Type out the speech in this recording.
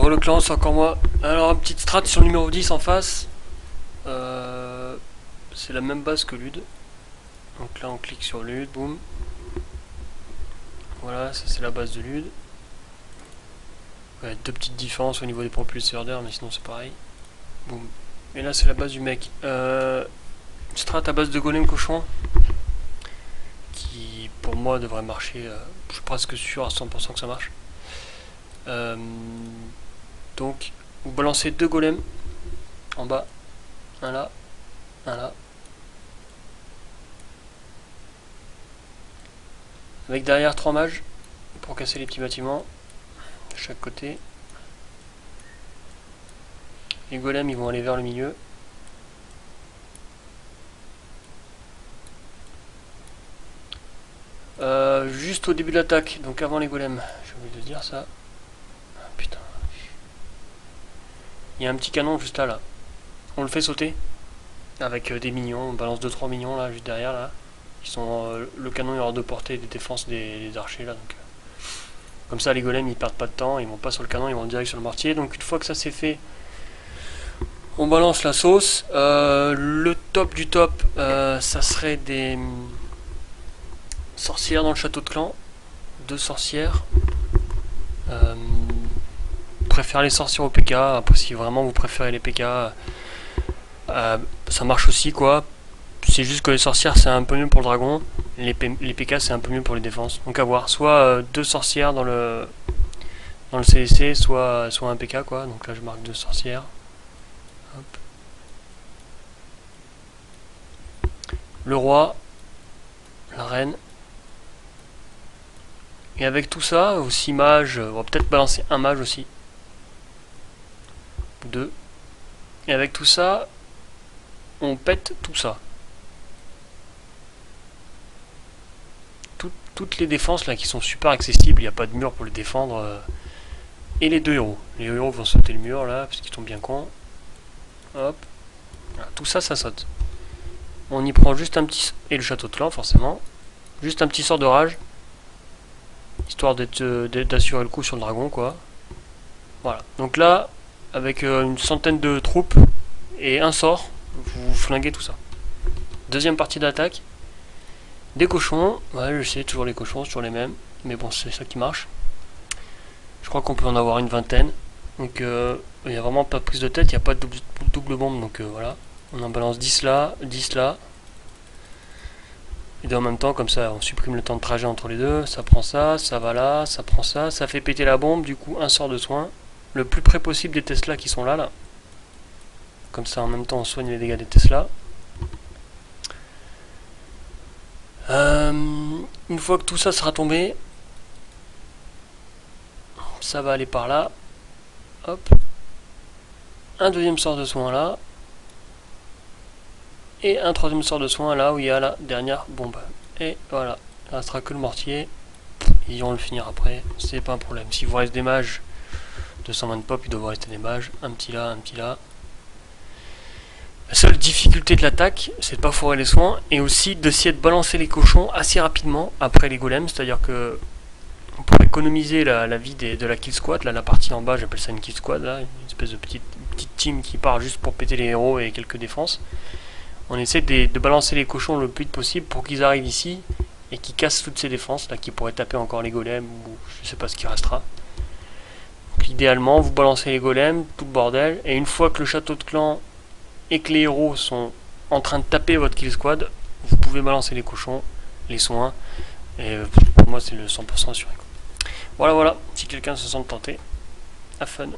Bon, le clan, c'est encore moi. Alors, une petite strat sur le numéro 10 en face. C'est la même base que Lude. Donc là, on clique sur Lude, boum. Voilà, ça c'est la base de Lude. Ouais, deux petites différences au niveau des propulseurs d'air, mais sinon c'est pareil. Boum. Et là, c'est la base du mec. Strat à base de golem cochon. Qui, pour moi, devrait marcher. Je suis presque sûr à 100% que ça marche. Donc, vous balancez deux golems en bas, un là, un là, avec derrière 3 mages pour casser les petits bâtiments de chaque côté. Les golems ils vont aller vers le milieu. Juste au début de l'attaque, donc avant les golems, j'ai oublié de dire ça. Ah, putain. Il y a un petit canon juste là, on le fait sauter avec des minions, on balance 2-3 minions là juste derrière là. Qui sont, le canon est hors de portée des défenses des archers là, donc comme ça les golems ils perdent pas de temps, ils vont pas sur le canon, ils vont direct sur le mortier. Donc une fois que ça c'est fait, on balance la sauce. Le top du top, ça serait des sorcières dans le château de clan, 2 sorcières. Préfère les sorcières au PK. Après si vraiment vous préférez les PK, ça marche aussi quoi. C'est juste que les sorcières c'est un peu mieux pour le dragon, les PK c'est un peu mieux pour les défenses. Donc à voir, soit 2 sorcières dans le CDC, soit un PK quoi. Donc là je marque 2 sorcières. Hop. Le roi, la reine. Et avec tout ça, aussi mage, on va peut-être balancer un mage aussi. 2. Et avec tout ça, on pète tout ça. Toutes les défenses là qui sont super accessibles, il n'y a pas de mur pour les défendre. Et les 2 héros. Les héros vont sauter le mur là, parce qu'ils sont bien cons. Hop. Voilà, tout ça, ça saute. On y prend juste un petit... Et le château de clan, forcément. Juste un petit sort de rage. Histoire d'assurer le coup sur le dragon, quoi. Voilà. Donc là, avec une centaine de troupes et un sort, vous flinguez tout ça. Deuxième partie d'attaque. Des cochons. Ouais, je sais, toujours les cochons, toujours les mêmes. Mais bon, c'est ça qui marche. Je crois qu'on peut en avoir une vingtaine. Donc, il n'y a vraiment pas de prise de tête, il n'y a pas de double bombe. Donc voilà. On en balance 10 là, 10 là. Et en même temps, comme ça, on supprime le temps de trajet entre les deux. Ça prend ça, ça va là, ça prend ça. Ça fait péter la bombe, du coup, un sort de soin. Le plus près possible des Tesla qui sont là. Comme ça, en même temps, on soigne les dégâts des Tesla. Une fois que tout ça sera tombé, ça va aller par là. Hop. Un deuxième sort de soin là. Et un troisième sort de soin là où il y a la dernière bombe. Et voilà. Il ne restera que le mortier. Ils vont le finir après. C'est pas un problème. S'il vous reste des mages de 120 pop, il doit vous rester des mages. Un petit là, un petit là. La seule difficulté de l'attaque, c'est de pas foirer les soins. Et aussi d'essayer de balancer les cochons assez rapidement après les golems. C'est-à-dire que pour économiser la vie de la kill squad, là, la partie en bas, j'appelle ça une kill squad, là, une espèce de petite team qui part juste pour péter les héros et quelques défenses. On essaie de balancer les cochons le plus vite possible pour qu'ils arrivent ici et qu'ils cassent toutes ces défenses, là, qui pourraient taper encore les golems ou je sais pas ce qui restera. Donc idéalement, vous balancez les golems, tout le bordel, et une fois que le château de clan et que les héros sont en train de taper votre kill squad, vous pouvez balancer les cochons, les soins, et pour moi c'est le 100% sûr. Voilà, voilà, si quelqu'un se sent tenté, have fun.